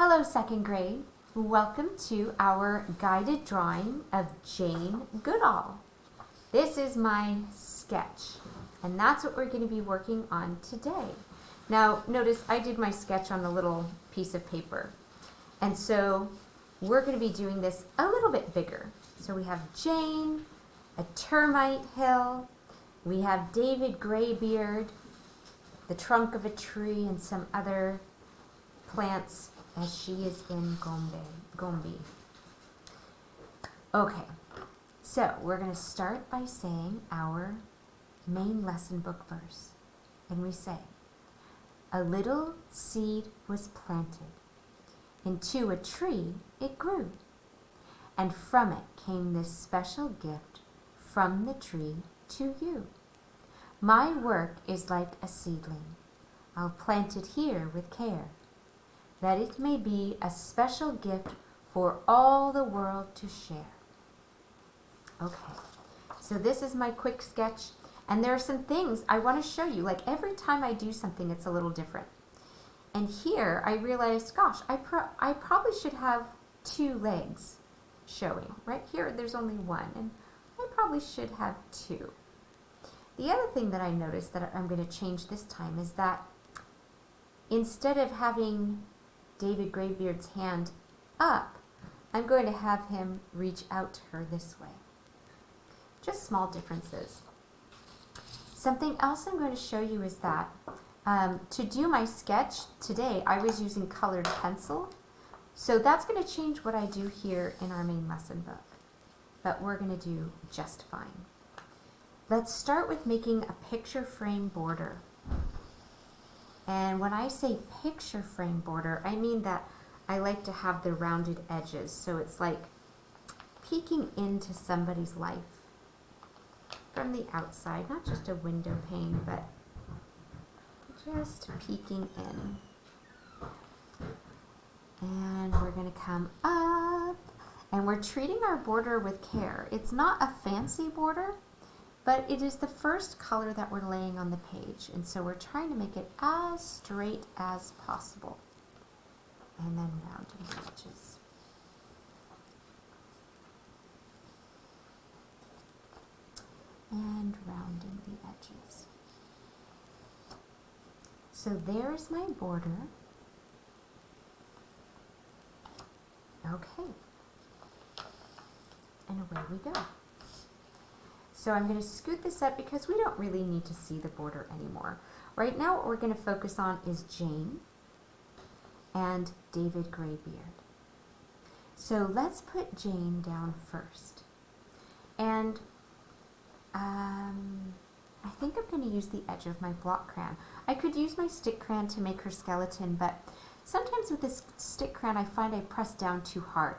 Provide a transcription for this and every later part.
Hello, second grade. Welcome to our guided drawing of Jane Goodall. This is my sketch, and that's what we're going to be working on today. Now, notice I did my sketch on a little piece of paper, and so we're going to be doing this a little bit bigger. So we have Jane, a termite hill, we have David Greybeard, the trunk of a tree, and some other plants as she is in Gombe. Okay, so we're going to start by saying our main lesson book verse. And we say, "A little seed was planted. Into a tree it grew. And from it came this special gift from the tree to you. My work is like a seedling. I'll plant it here with care, that it may be a special gift for all the world to share." Okay, so this is my quick sketch, and there are some things I want to show you. Like every time I do something, it's a little different. And here I realized, gosh, I probably should have two legs showing. Right here, there's only one, and I probably should have two. The other thing that I noticed that I'm going to change this time is that instead of having David Greybeard's hand up, I'm going to have him reach out to her this way. Just small differences. Something else I'm going to show you is that to do my sketch today, I was using colored pencil. So that's going to change what I do here in our main lesson book. But we're going to do just fine. Let's start with making a picture frame border. And when I say picture frame border, I mean that I like to have the rounded edges. So it's like peeking into somebody's life from the outside, not just a window pane, but just peeking in. And we're going to come up, and we're treating our border with care. It's not a fancy border, but it is the first color that we're laying on the page, and so we're trying to make it as straight as possible. And then rounding the edges. And rounding the edges. So there's my border. Okay. And away we go. So I'm going to scoot this up because we don't really need to see the border anymore. Right now what we're going to focus on is Jane and David Greybeard. So let's put Jane down first. And I think I'm going to use the edge of my block crayon. I could use my stick crayon to make her skeleton, but sometimes with this stick crayon I find I press down too hard.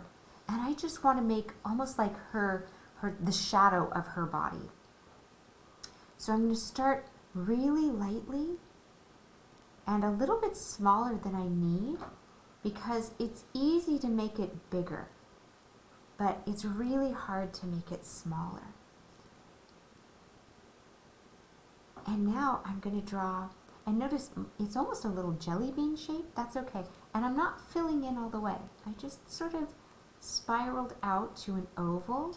And I just want to make almost like the shadow of her body. So I'm going to start really lightly and a little bit smaller than I need because it's easy to make it bigger, but it's really hard to make it smaller. And now I'm going to draw, and notice it's almost a little jelly bean shape. That's okay. And I'm not filling in all the way. I just sort of spiraled out to an oval.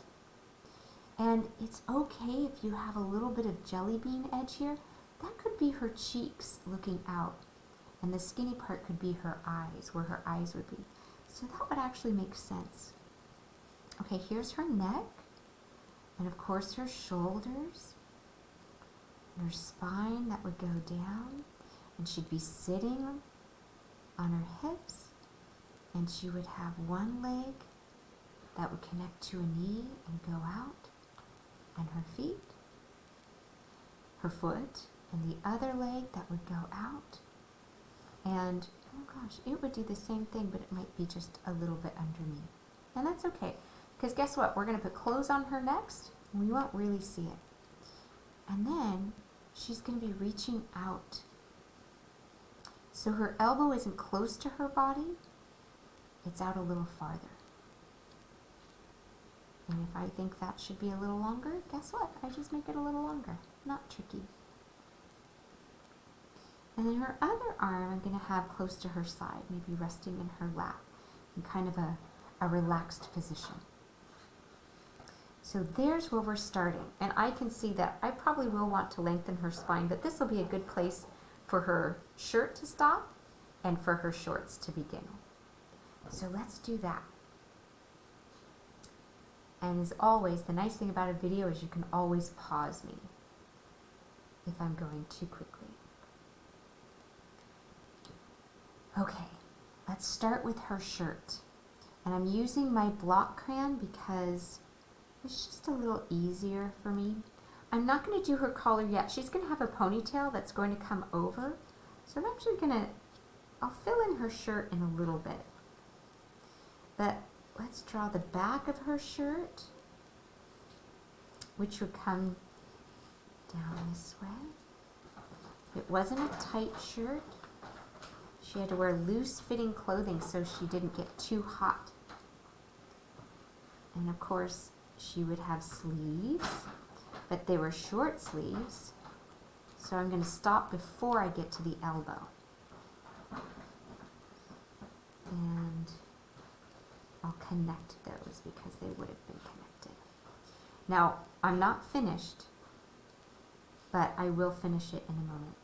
And it's okay if you have a little bit of jelly bean edge here. That could be her cheeks looking out. And the skinny part could be her eyes, where her eyes would be. So that would actually make sense. Okay, here's her neck. And of course her shoulders. And her spine that would go down. And she'd be sitting on her hips. And she would have one leg that would connect to a knee and go out. And her feet, her foot, and the other leg that would go out. And, oh gosh, it would do the same thing, but it might be just a little bit underneath. And that's okay, because guess what? We're going to put clothes on her next, and we won't really see it. And then she's going to be reaching out. So her elbow isn't close to her body, it's out a little farther. And if I think that should be a little longer, guess what? I just make it a little longer. Not tricky. And then her other arm I'm going to have close to her side, maybe resting in her lap in kind of a relaxed position. So there's where we're starting. And I can see that I probably will want to lengthen her spine, but this will be a good place for her shirt to stop and for her shorts to begin. So let's do that. And as always, the nice thing about a video is you can always pause me if I'm going too quickly. Okay, let's start with her shirt. And I'm using my block crayon because it's just a little easier for me. I'm not going to do her collar yet. She's going to have a ponytail that's going to come over. So I'm actually I'll fill in her shirt in a little bit. But let's draw the back of her shirt, which would come down this way. It wasn't a tight shirt. She had to wear loose-fitting clothing so she didn't get too hot. And of course, she would have sleeves, but they were short sleeves. So I'm going to stop before I get to the elbow. And I'll connect those because they would have been connected. Now, I'm not finished, but I will finish it in a moment.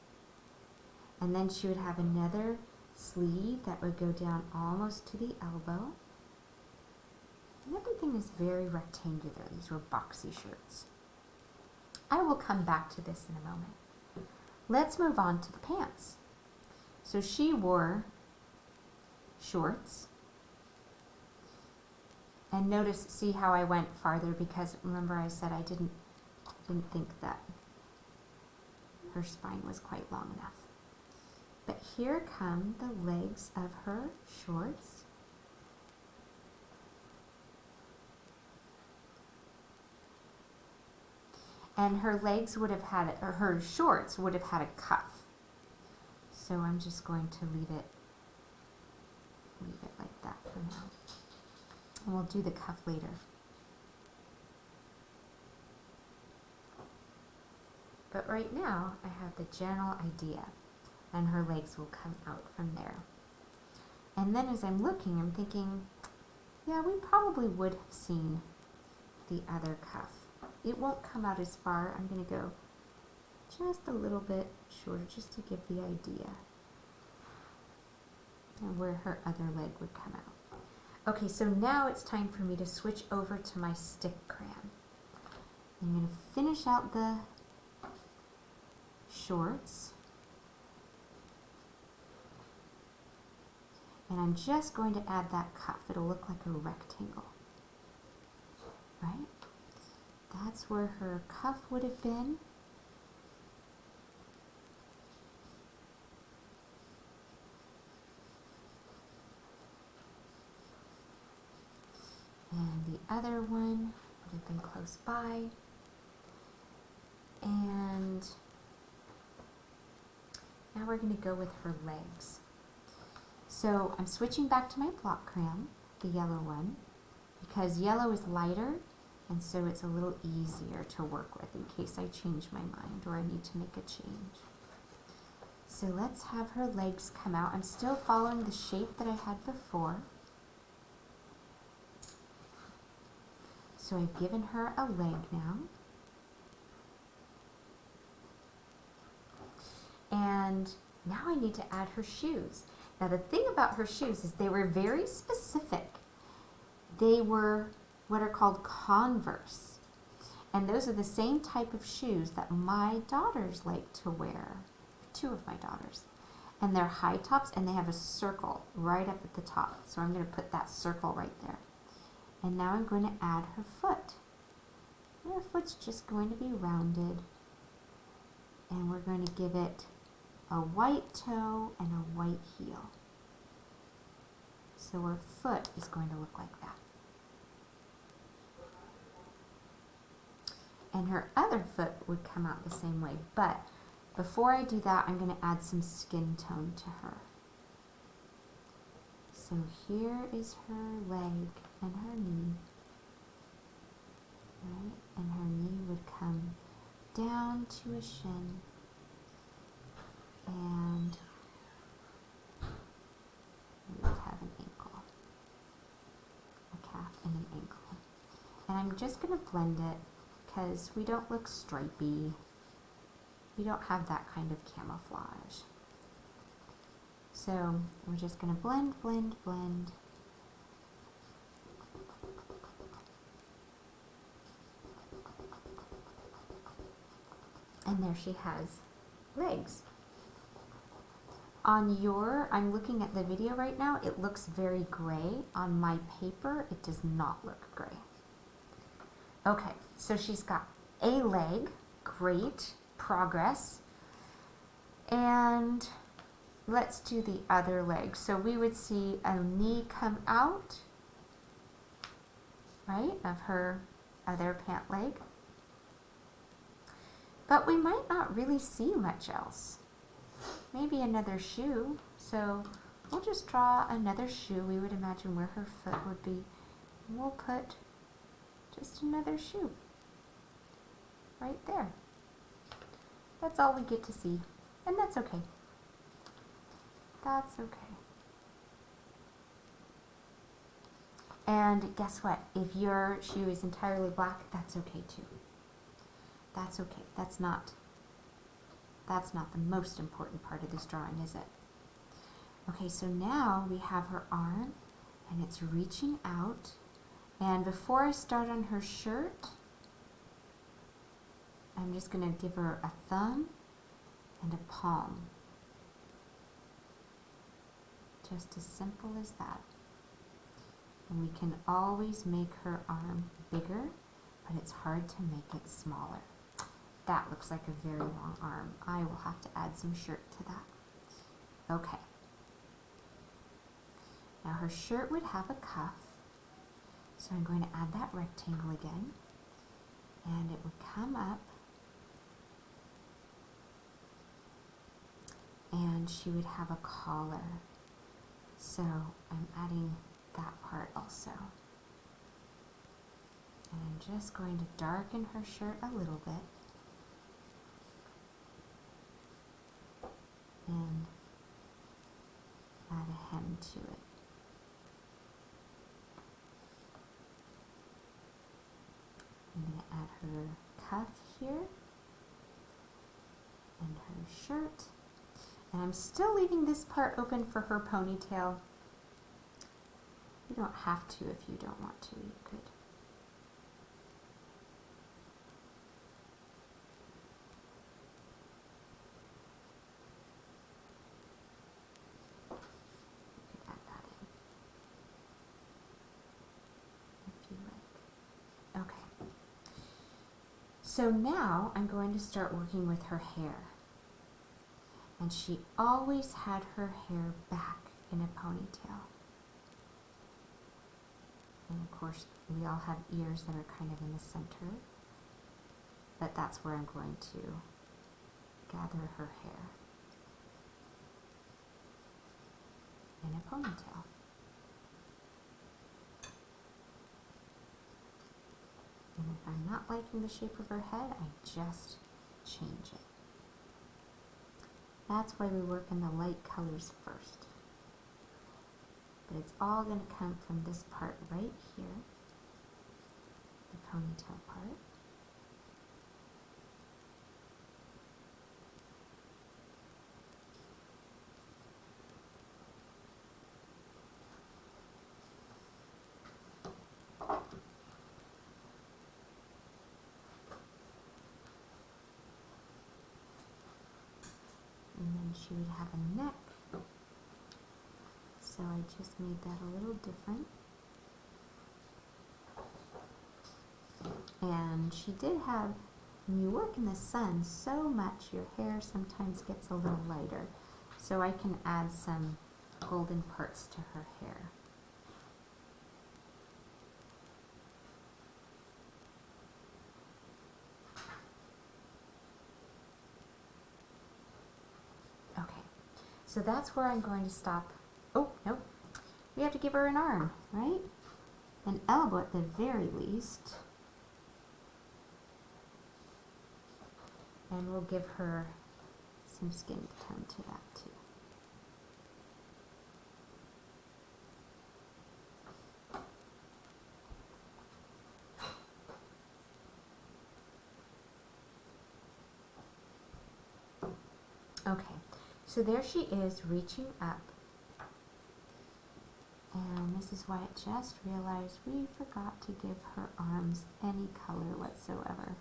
And then she would have another sleeve that would go down almost to the elbow. And everything is very rectangular. These were boxy shirts. I will come back to this in a moment. Let's move on to the pants. So she wore shorts. And notice, see how I went farther, because remember I said I didn't think that her spine was quite long enough. But here come the legs of her shorts. And her legs would have had, or her shorts would have had a cuff. So I'm just going to leave it like that for now. And we'll do the cuff later. But right now, I have the general idea, and her legs will come out from there. And then as I'm looking, I'm thinking, yeah, we probably would have seen the other cuff. It won't come out as far. I'm going to go just a little bit shorter, just to give the idea of where her other leg would come out. Okay, so now it's time for me to switch over to my stick crayon. I'm going to finish out the shorts. And I'm just going to add that cuff. It'll look like a rectangle, right? That's where her cuff would have been. And the other one would have been close by. And now we're going to go with her legs. So I'm switching back to my block crayon, the yellow one, because yellow is lighter, and so it's a little easier to work with in case I change my mind or I need to make a change. So let's have her legs come out. I'm still following the shape that I had before. So I've given her a leg now. And now I need to add her shoes. Now the thing about her shoes is they were very specific. They were what are called Converse. And those are the same type of shoes that my daughters like to wear. Two of my daughters. And they're high tops, and they have a circle right up at the top. So I'm going to put that circle right there. And now I'm going to add her foot. And her foot's just going to be rounded. And we're going to give it a white toe and a white heel. So her foot is going to look like that. And her other foot would come out the same way. But before I do that, I'm going to add some skin tone to her. So here is her leg and her knee. Right? And her knee would come down to a shin. and we would have an ankle, a calf and an ankle. And I'm just going to blend it because we don't look stripy. We don't have that kind of camouflage. So we're just going to blend, blend, blend. And there she has legs. On your, I'm looking at the video right now, it looks very gray. On my paper, it does not look gray. Okay, so she's got a leg, great progress. And let's do the other leg. So we would see a knee come out, right, of her other pant leg. But we might not really see much else. Maybe another shoe. So we'll just draw another shoe. We would imagine where her foot would be. And we'll put just another shoe right there. That's all we get to see. And that's okay. That's okay. And guess what? If your shoe is entirely black, that's okay too. That's okay. That's not the most important part of this drawing, is it? Okay, so now we have her arm and it's reaching out. And before I start on her shirt, I'm just going to give her a thumb and a palm. Just as simple as that. And we can always make her arm bigger, but it's hard to make it smaller. That looks like a very long arm. I will have to add some shirt to that. Okay. Now her shirt would have a cuff. So I'm going to add that rectangle again. And it would come up. And she would have a collar. So I'm adding that part also. And I'm just going to darken her shirt a little bit. And add a hem to it. I'm going to add her cuff here and her shirt. And I'm still leaving this part open for her ponytail. You don't have to if you don't want to. You could. Add that in if you like. Okay. So now I'm going to start working with her hair. And she always had her hair back in a ponytail. And of course, we all have ears that are kind of in the center. But that's where I'm going to gather her hair in a ponytail. And if I'm not liking the shape of her head, I just change it. That's why we work in the light colors first. But it's all going to come from this part right here, the ponytail part. And then she would have a neck. So I just made that a little different. And she did have, when you work in the sun so much, your hair sometimes gets a little lighter. So I can add some golden parts to her hair. So that's where I'm going to stop. Oh, no. We have to give her an arm, right? An elbow at the very least. And we'll give her some skin tone to that too. Okay, so there she is reaching up. And Mrs. Wyatt just realized we forgot to give her arms any color whatsoever.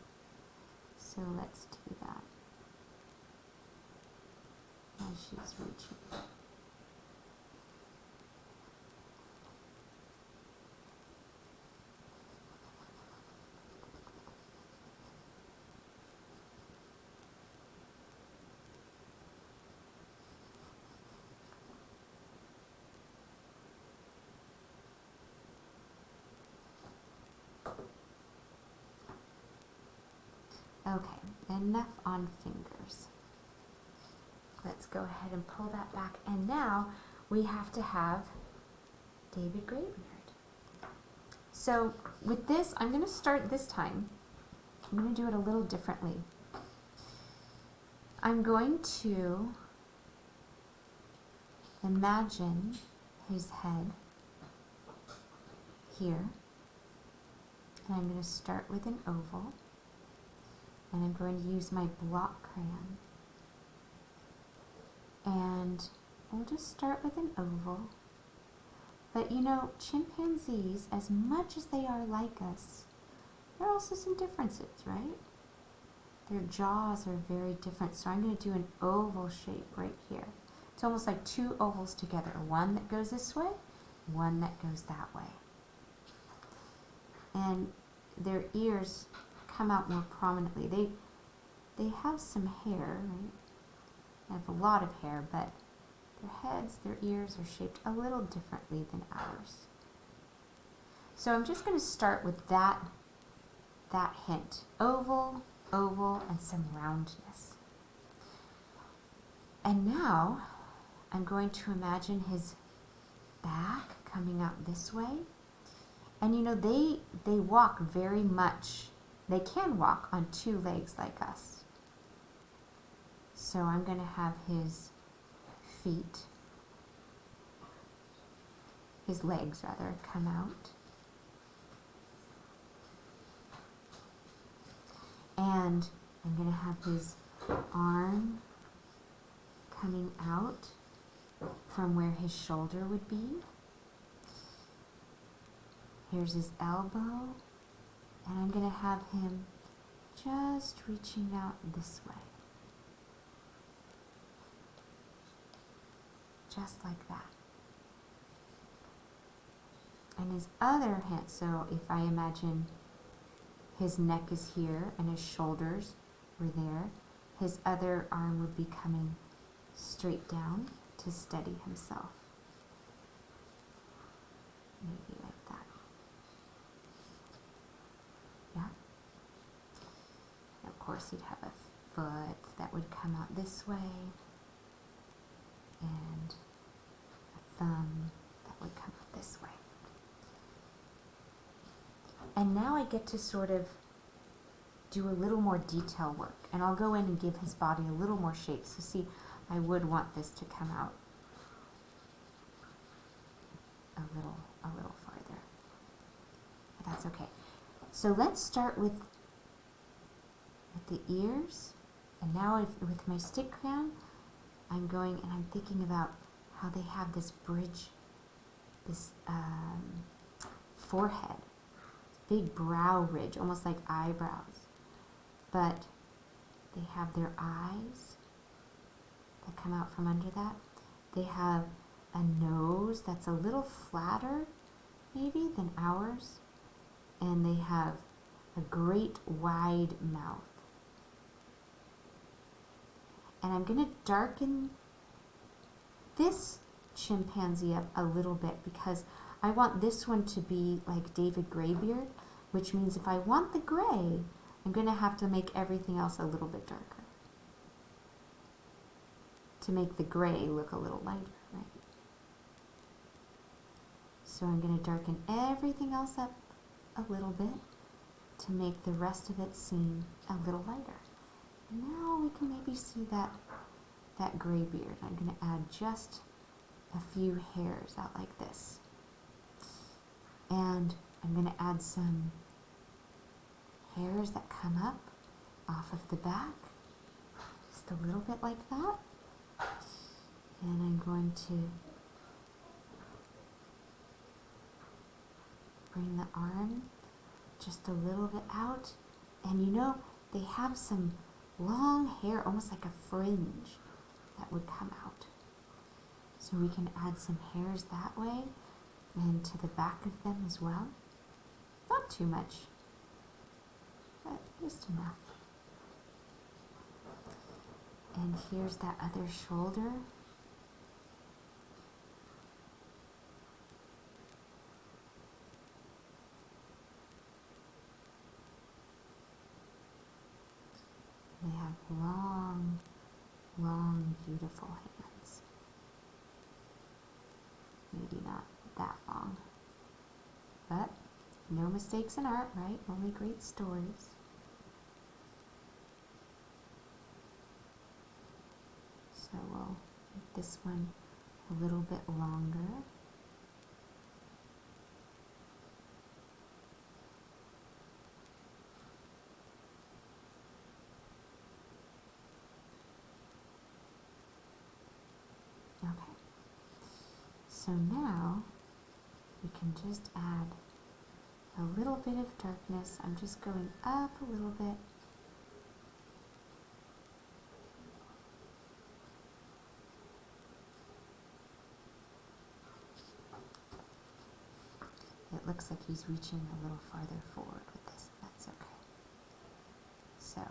So let's do that as she's reaching. Okay, enough on fingers. Let's go ahead and pull that back. And now we have to have David Greybeard. So with this, I'm going to start this time. I'm going to do it a little differently. I'm going to imagine his head here. And I'm going to start with an oval. And I'm going to use my block crayon. And we'll just start with an oval. But you know, chimpanzees, as much as they are like us, there are also some differences, right? Their jaws are very different. So I'm going to do an oval shape right here. It's almost like two ovals together. One that goes this way, one that goes that way. And their ears come out more prominently. They have some hair, right? They have a lot of hair, but their heads, their ears are shaped a little differently than ours. So I'm just going to start with that hint. Oval, oval, and some roundness. And now I'm going to imagine his back coming out this way. And you know, they walk very much. They can walk on two legs like us. So I'm going to have his feet, his legs rather, come out. And I'm going to have his arm coming out from where his shoulder would be. Here's his elbow. And I'm going to have him just reaching out this way. Just like that. And his other hand, so if I imagine his neck is here and his shoulders were there, his other arm would be coming straight down to steady himself. Maybe like that. Yeah. And of course, he'd have a foot that would come out this way, and a thumb that would come out this way. And now I get to sort of do a little more detail work, and I'll go in and give his body a little more shape. So see, I would want this to come out a little farther, but that's okay. So let's start with the ears, and now with my stick crayon, I'm going and I'm thinking about how they have this bridge, this forehead, big brow ridge, almost like eyebrows, but they have their eyes that come out from under that. They have a nose that's a little flatter, maybe, than ours, and they have a great wide mouth. And I'm going to darken this chimpanzee up a little bit because I want this one to be like David Greybeard, which means if I want the gray, I'm going to have to make everything else a little bit darker to make the gray look a little lighter, right? So I'm going to darken everything else up a little bit to make the rest of it seem a little lighter. And now we can maybe see that that graybeard. I'm going to add just a few hairs out like this. And I'm going to add some hairs that come up off of the back, just a little bit like that. And I'm going to bring the arm just a little bit out. And you know, they have some long hair, almost like a fringe that would come out. So we can add some hairs that way and to the back of them as well. Not too much, but just enough. And here's that other shoulder. They have long, long, beautiful hands. Maybe not that long, but no mistakes in art, right? Only great stories. So we'll make this one a little bit longer. Okay, so now we can just add a little bit of darkness. I'm just going up a little bit. It looks like he's reaching a little farther forward with this. That's okay. So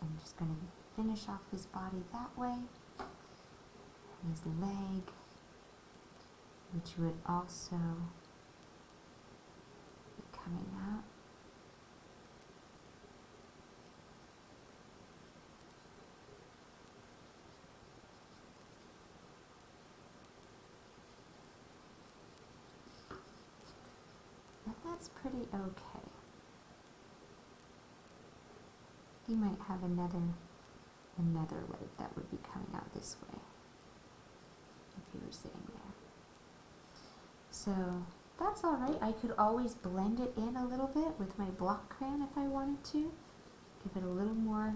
I'm just going to finish off his body that way. His leg, which would also be coming out. And that's pretty okay. He might have another leg that would be coming out this way. If you were sitting there. So that's all right. I could always blend it in a little bit with my block crayon if I wanted to. Give it a little more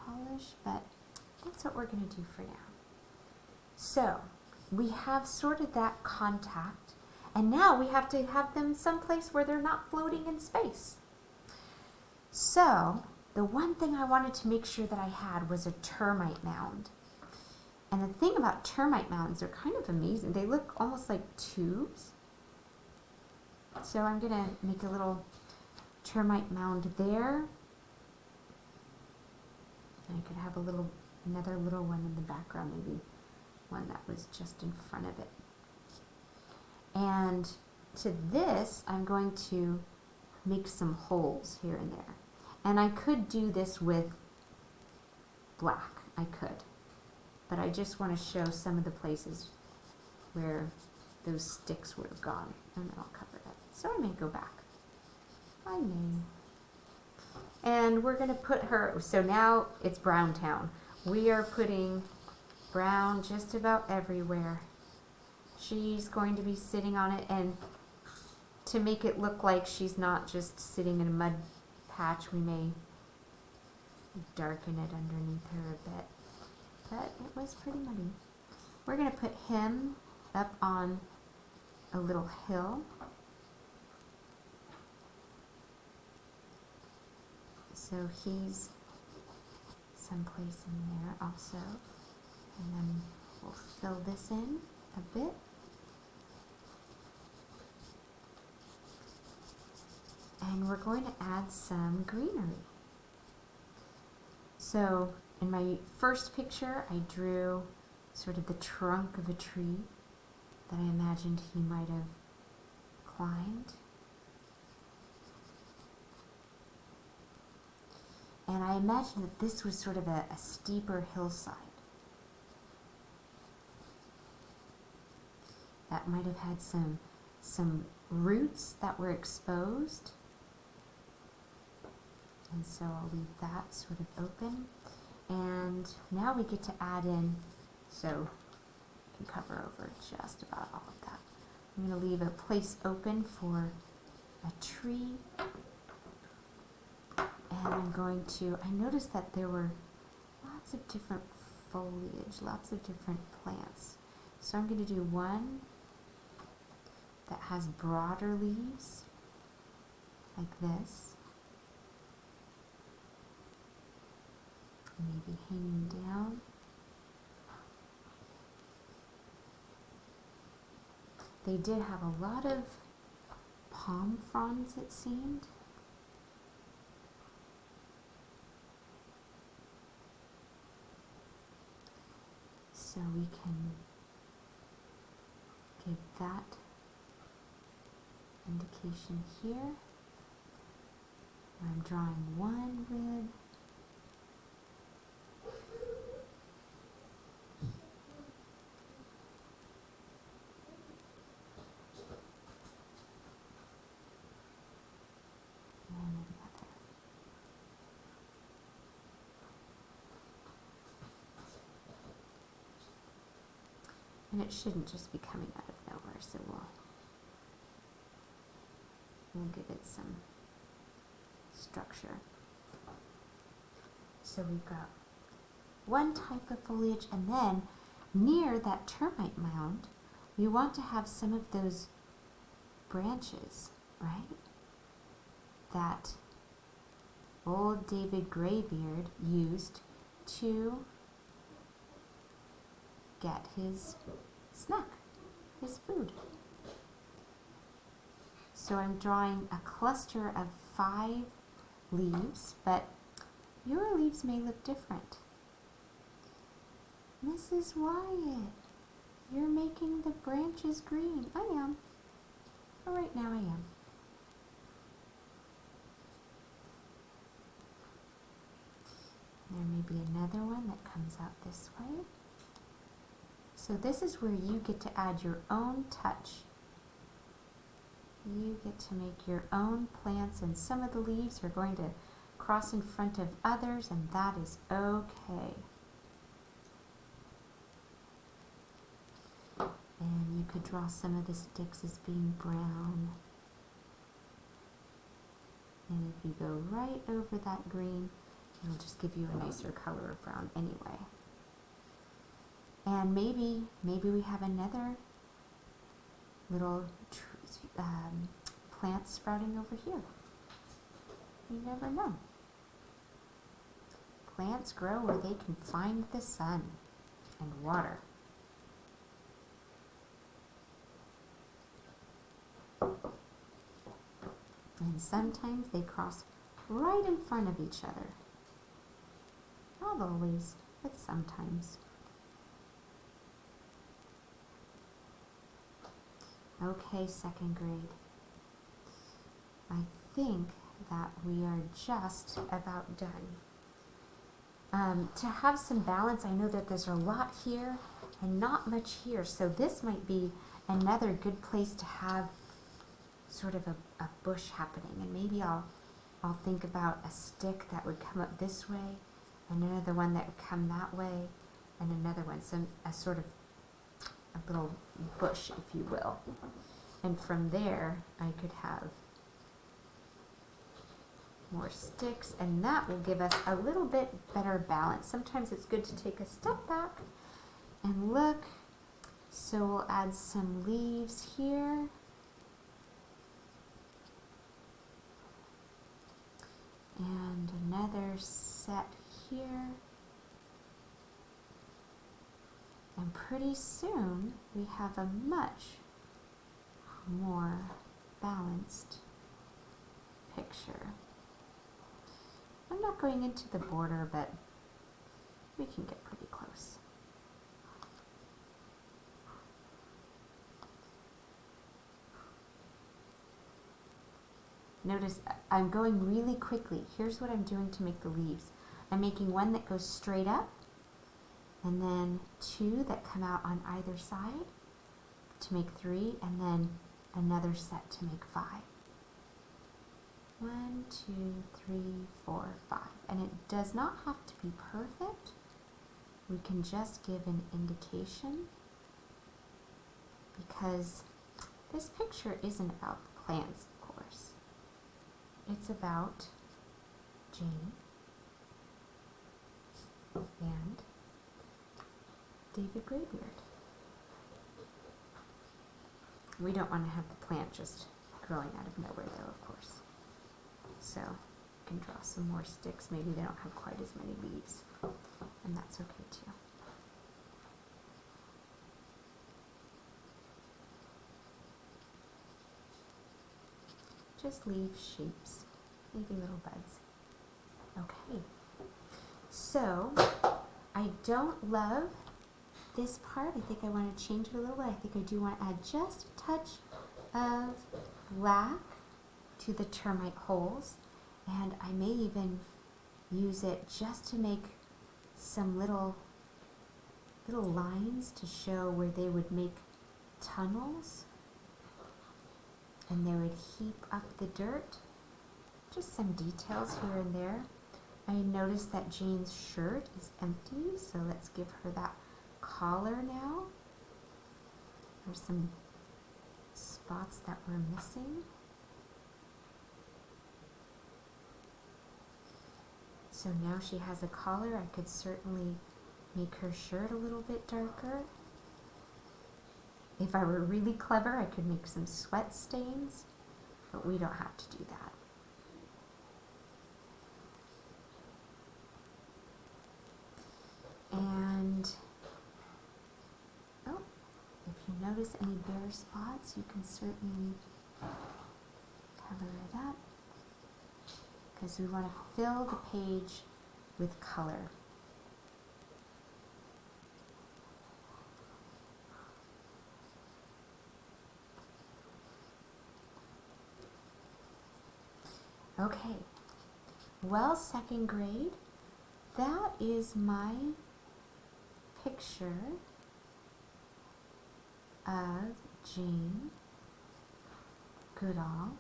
polish, but that's what we're going to do for now. So we have sorted that contact, and now we have to have them someplace where they're not floating in space. So the one thing I wanted to make sure that I had was a termite mound. And the thing about termite mounds, they're kind of amazing. They look almost like tubes. So I'm going to make a little termite mound there. And I could have another little one in the background, maybe one that was just in front of it. And to this, I'm going to make some holes here and there. And I could do this with black, I could. But I just want to show some of the places where those sticks would have gone, and then I'll cover it. So I may go back. I may. And we're going to put her, so now it's Brown Town. We are putting brown just about everywhere. She's going to be sitting on it, and to make it look like she's not just sitting in a mud patch, we may darken it underneath her a bit. But it was pretty muddy. We're going to put him up on a little hill. So he's someplace in there also. And then we'll fill this in a bit. And we're going to add some greenery. So in my first picture, I drew sort of the trunk of a tree that I imagined he might have climbed. And I imagined that this was sort of a steeper hillside that might have had some roots that were exposed. And so I'll leave that sort of open. And now we get to add in, so we can cover over just about all of that. I'm going to leave a place open for a tree. And I'm going to, I noticed that there were lots of different foliage, lots of different plants. So I'm going to do one that has broader leaves, like this. Maybe hanging down. They did have a lot of palm fronds, it seemed. So we can give that indication here. I'm drawing one rib. And it shouldn't just be coming out of nowhere, so we'll give it some structure. So we've got one type of foliage, and then near that termite mound, we want to have some of those branches, right? That old David Greybeard used to get his snack, his food. So I'm drawing a cluster of 5 leaves, but your leaves may look different. Mrs. Wyatt, you're making the branches green. I am. For right now I am. There may be another one that comes out this way. So this is where you get to add your own touch. You get to make your own plants, and some of the leaves are going to cross in front of others, and that is okay. And you could draw some of the sticks as being brown. And if you go right over that green, it'll just give you a nicer color of brown anyway. And maybe we have another little plant sprouting over here. You never know. Plants grow where they can find the sun and water. And sometimes they cross right in front of each other. Not always, but sometimes. Okay, second grade. I think that we are just about done. To have some balance, I know that there's a lot here and not much here, so this might be another good place to have sort of a bush happening, and maybe I'll think about a stick that would come up this way, and another one that would come that way, and another one, so a sort of a little bush, if you will. And from there, I could have more sticks, and that will give us a little bit better balance. Sometimes it's good to take a step back and look. So we'll add some leaves here. And another set here. And pretty soon we have a much more balanced picture. I'm not going into the border, but we can get pretty close. Notice I'm going really quickly. Here's what I'm doing to make the leaves. I'm making one that goes straight up, and then 2 that come out on either side to make 3, and then another set to make 5. 1, 2, 3, 4, 5. And it does not have to be perfect. We can just give an indication because this picture isn't about the plants, of course. It's about Jane and David Greybeard. We don't want to have the plant just growing out of nowhere though, of course. So you can draw some more sticks. Maybe they don't have quite as many leaves, and that's okay too. Just leaf shapes, maybe little buds. Okay, so I don't love this part. I think I want to change it a little bit. I think I do want to add just a touch of black to the termite holes, and I may even use it just to make some little lines to show where they would make tunnels and they would heap up the dirt. Just some details here and there. I noticed that Jane's shirt is empty, so let's give her that collar now. There's some spots that we're missing. So now she has a collar. I could certainly make her shirt a little bit darker. If I were really clever, I could make some sweat stains, but we don't have to do that. And, oh, if you notice any bare spots, you can certainly cover it up, because we want to fill the page with color. Okay, well, second grade, that is my picture of Jane, Goodall,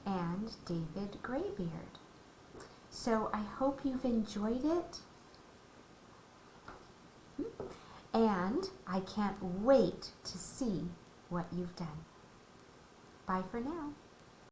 and David Greybeard. So I hope you've enjoyed it, and I can't wait to see what you've done. Bye for now.